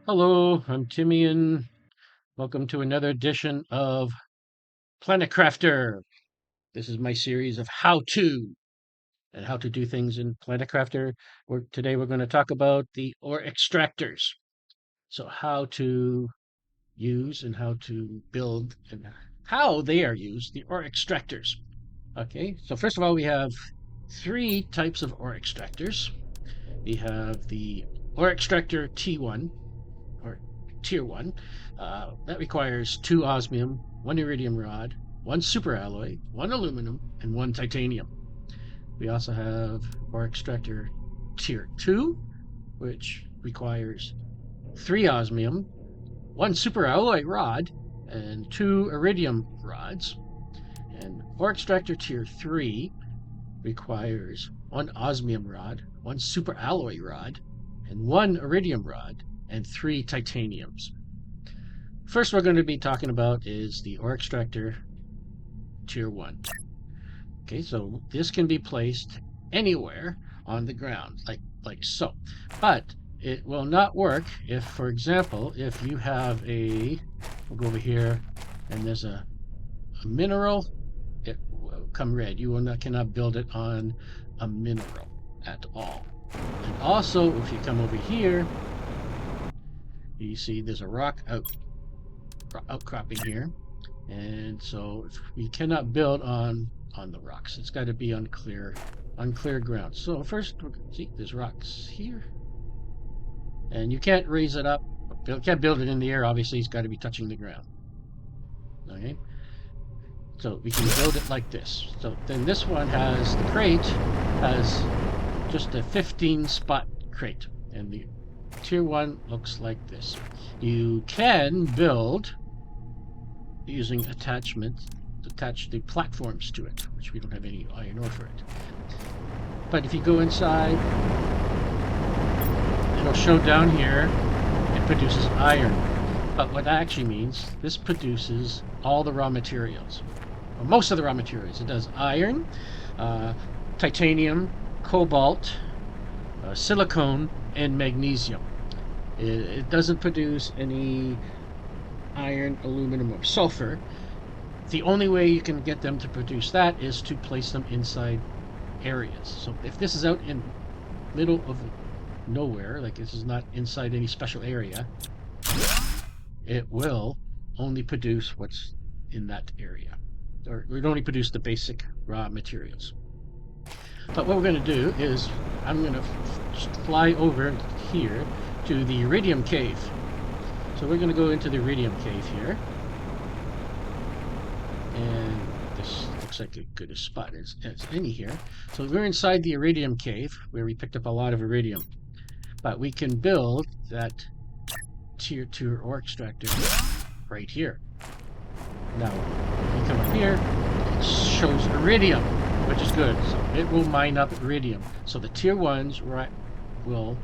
Hello, I'm Timmy, and welcome to another edition of Planet Crafter. This is my series of how-to and how to do things in Planet Crafter. Today we're going to talk about the ore extractors. So how to use and how to build and how they are used, the ore extractors. Okay, so first of all, we have three types of ore extractors. We have the ore extractor T1, or tier 1. That requires 2 osmium, 1 iridium rod, 1 superalloy, 1 aluminum, and 1 titanium. We also have ore extractor tier 2, which requires 3 osmium, 1 superalloy rod, and 2 iridium rods. And ore extractor tier 3 requires 1 osmium rod, 1 superalloy rod, and 1 iridium rod, and 3 titaniums. First we're going to be talking about is the ore extractor tier 1. Okay, so this can be placed anywhere on the ground, like so. But it will not work if, for example, if you have we'll go over here, and there's a mineral, it will come red. You cannot build it on a mineral at all. And also, if you come over here, you see there's a rock outcropping here, and so we cannot build on the rocks. It's got to be on clear ground. So first, see, there's rocks here, and you can't raise it up. You can't build it in the air. Obviously, it's got to be touching the ground. Okay, so we can build it like this. So then this one has the crate has just a 15 spot crate, and the tier 1 looks like this. You can build using attach the platforms to it, which we don't have any iron ore for it. But if you go inside, it'll show down here it produces iron. But what that actually means, this produces all the raw materials, or most of the raw materials. It does iron, titanium, cobalt, silicone, and magnesium. It doesn't produce any iron, aluminum, or sulfur. The only way you can get them to produce that is to place them inside areas. So if this is out in middle of nowhere, like this is not inside any special area, it will only produce what's in that area, or it would only produce the basic raw materials. But what we're going to do is I'm going to fly over here to the iridium cave. So we're going to go into the iridium cave here, and this looks like a good spot as any here. So we're inside the iridium cave where we picked up a lot of iridium, but we can build that tier 2 ore extractor right here. Now if you come up here, it shows iridium, which is good. So it will mine up iridium. So the tier 1s will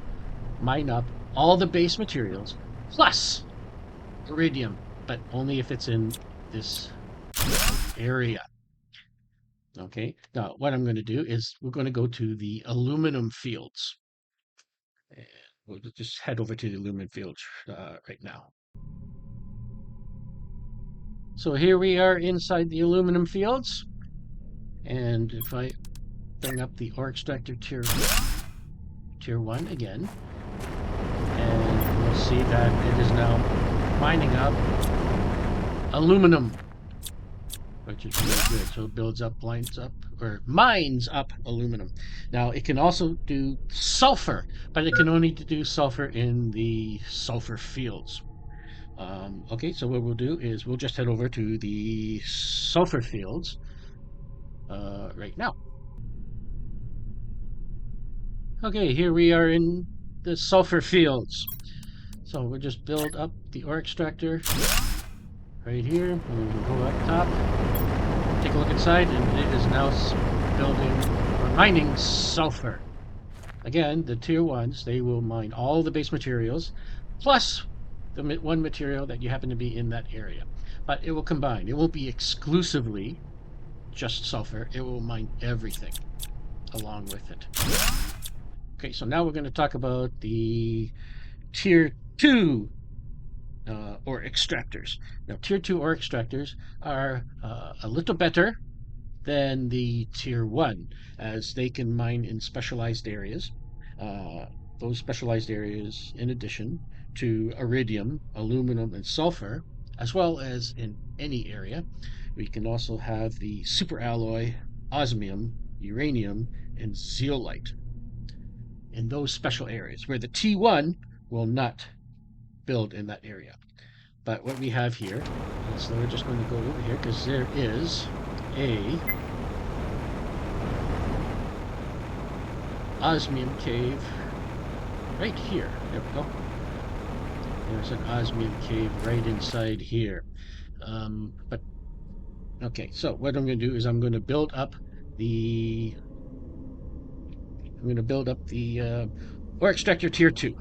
mine up all the base materials plus iridium, but only if it's in this area. Okay, now what I'm going to do is we're going to go to the aluminum fields, and we'll just head over to the aluminum fields right now. So here we are inside the aluminum fields, and if I bring up the ore extractor tier 1 again, and we'll see that it is now mining up aluminum, which is really good. So it mines up aluminum. Now it can also do sulfur, but it can only do sulfur in the sulfur fields. Okay, so what we'll do is we'll just head over to the sulfur fields right now. Okay, here we are in the sulfur fields. So we'll just build up the ore extractor right here, and we can go up top, take a look inside, and it is now building or mining sulfur. Again, the tier 1s, they will mine all the base materials plus the one material that you happen to be in that area. But it will combine. It won't be exclusively just sulfur. It will mine everything along with it. Okay, so now we're going to talk about the tier 2 ore extractors. Now, tier 2 ore extractors are a little better than the tier 1, as they can mine in specialized areas. Uh, those specialized areas, in addition to iridium, aluminum, and sulfur, as well as in any area, we can also have the superalloy, osmium, uranium, and zeolite in those special areas, where the T1 will not build in that area. But what we have here, so we're just going to go over here because there is a osmium cave right here. There we go. There's an osmium cave right inside here. But okay, so what I'm going to do is I'm going to build up the ore extractor tier 2.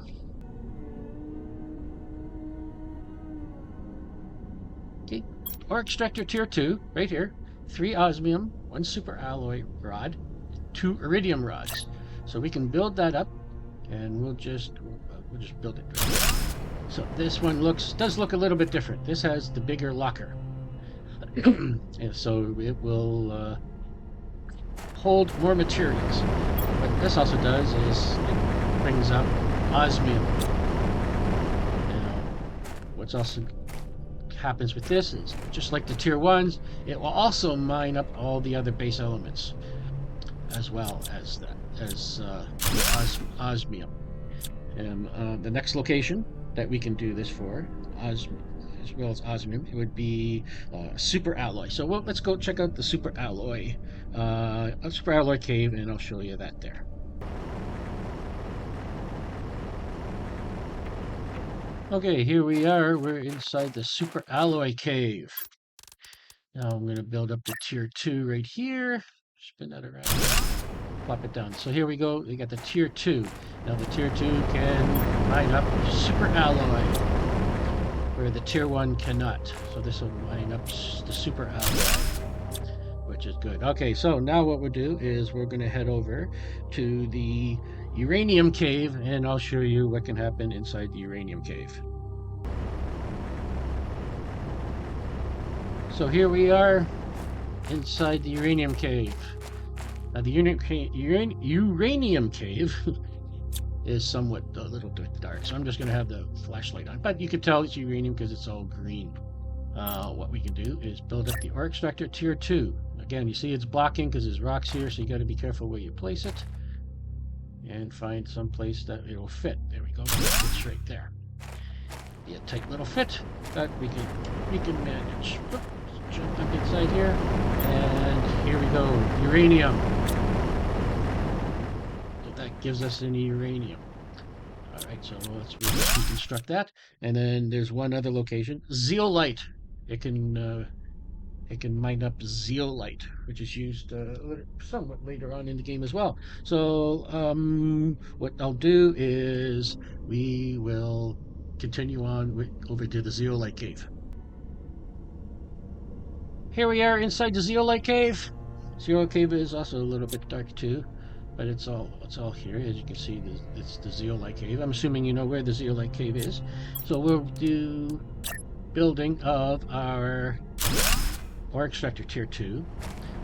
Okay, ore extractor tier 2 right here. 3 osmium, 1 super alloy rod, 2 iridium rods. So we can build that up, and we'll just build it. So this one does look a little bit different. This has the bigger locker. And so it will hold more materials. What this also does is it brings up osmium. Now, what's also happens with this is, just like the tier 1s, it will also mine up all the other base elements, as well as osmium. And the next location that we can do this for, as well as osmium, it would be super alloy. So let's go check out the super alloy cave, and I'll show you that there. Okay, here we are. We're inside the super alloy cave. Now I'm going to build up the tier 2 right here. Spin that around. Plop it down. So here we go. We got the tier 2. Now the tier 2 can mine up super alloy, where the tier 1 cannot. So this will mine up the super alloy, which is good. Okay, so now what we'll do is we're going to head over to the uranium cave, and I'll show you what can happen inside the uranium cave. So here we are inside the uranium cave. Now the uranium cave is somewhat a little bit dark, so I'm just going to have the flashlight on. But you can tell it's uranium because it's all green. What we can do is build up the ore extractor tier 2. Again, you see it's blocking because there's rocks here, so you got to be careful where you place it. And find some place that it will fit. There we go. It fits right there. Be a tight little fit, but we can manage. Oop, jump up inside here, and here we go. Uranium. So that gives us any uranium. All right, so let's reconstruct that. And then there's one other location, zeolite. It can mine up zeolite, which is used somewhat later on in the game as well. So what I'll do is we will continue on over to the zeolite cave. Here we are inside the zeolite cave. Zeolite cave is also a little bit dark too, but it's all here. As you can see, it's the zeolite cave. I'm assuming you know where the zeolite cave is. So we'll do building of our ore extractor tier 2,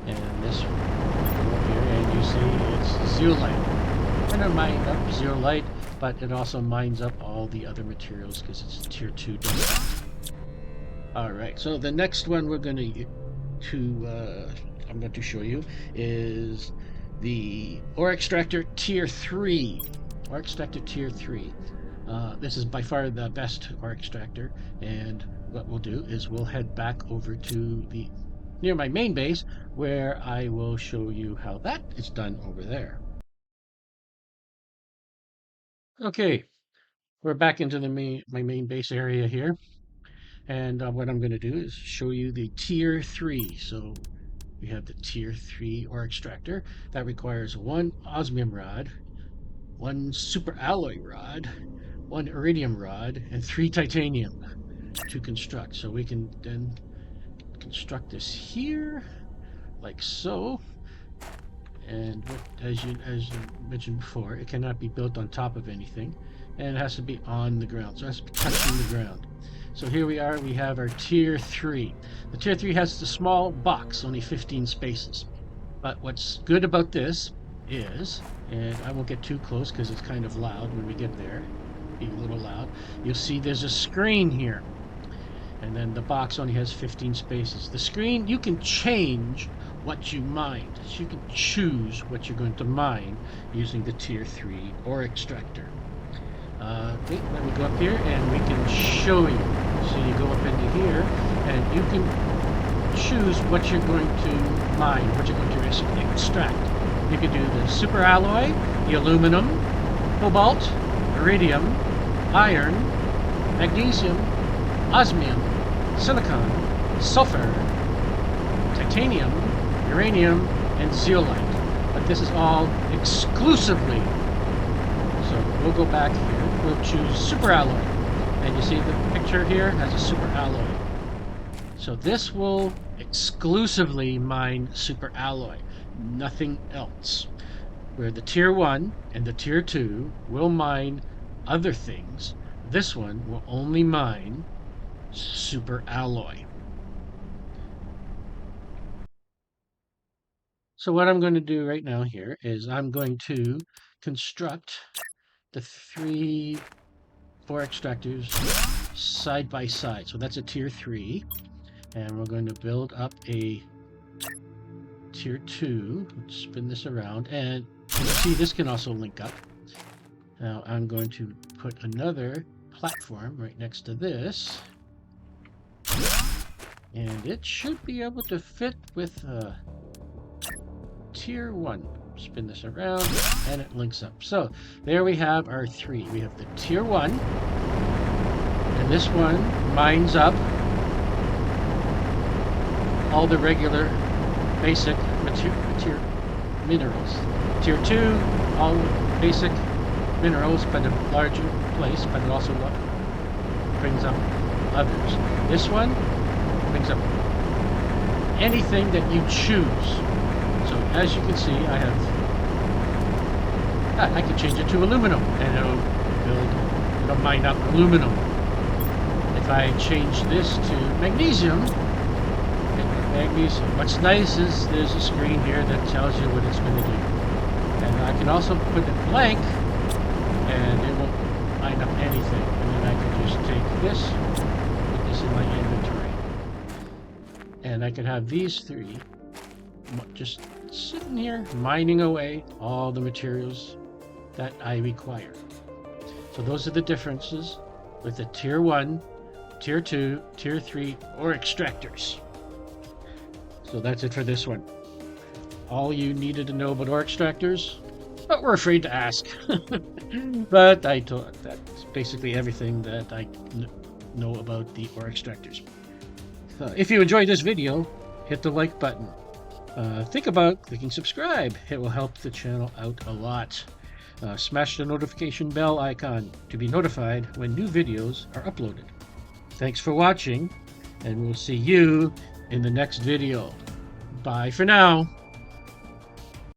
and this one here, and you see it's zeolite. We're going to mine up zeolite, but it also mines up all the other materials because it's tier 2 dust. Alright, so the next one I'm going to show you is the ore extractor tier 3. Ore extractor tier 3. This is by far the best ore extractor, and what we'll do is we'll head back over to near my main base, where I will show you how that is done over there. Okay, we're back into my main base area here, and what I'm going to do is show you the tier 3. So we have the tier 3 ore extractor that requires 1 osmium rod, 1 super alloy rod, 1 iridium rod, and 3 titanium to construct. So we can then construct this here like so, and as you mentioned before, it cannot be built on top of anything, and it has to be on the ground. So it has to be touching the ground. So here we are, we have our tier 3. The tier 3 has the small box, only 15 spaces. But what's good about this is, and I won't get too close because it's kind of loud when we get there, be a little loud, you'll see there's a screen here. And then the box only has 15 spaces. The screen, you can change what you mine. So you can choose what you're going to mine using the tier 3 ore extractor. Okay, let me go up here and we can show you. So you go up into here and you can choose what you're going to mine, what you're going to extract. You can do the super alloy, the aluminum, cobalt, iridium, iron, magnesium, osmium, silicon, sulfur, titanium, uranium, and zeolite. But this is all exclusively. So we'll go back here. We'll choose super alloy. And you see the picture here has a super alloy. So this will exclusively mine super alloy, nothing else. Where the tier 1 and the tier 2 will mine other things, this one will only mine super alloy. So what I'm going to do right now here is I'm going to construct the 4 extractors side by side. So that's a tier 3. And we're going to build up a tier 2. Let's spin this around. And you see this can also link up. Now I'm going to put another platform right next to this. And it should be able to fit with tier 1. Spin this around and it links up. So there we have our 3. We have the tier 1. And this one mines up all the regular basic minerals. Tier 2, all basic minerals, but in a larger place, but it also brings up others. This one brings up anything that you choose. So as you can see, I can change it to aluminum and it'll mine up aluminum. If I change this to magnesium, what's nice is there's a screen here that tells you what it's going to do. And I can also put it blank and it won't mine up anything. And then I can just take this, put this in my inventory. And I can have these 3 just sitting here mining away all the materials that I require. So those are the differences with the tier 1, tier 2, tier 3 ore extractors. So that's it for this one. All you needed to know about ore extractors, but we're afraid to ask. But I thought that's basically everything that I know about the ore extractors. If you enjoyed this video, hit the like button. Think about clicking subscribe. It will help the channel out a lot. Smash the notification bell icon to be notified when new videos are uploaded. Thanks for watching, and we'll see you in the next video. Bye for now.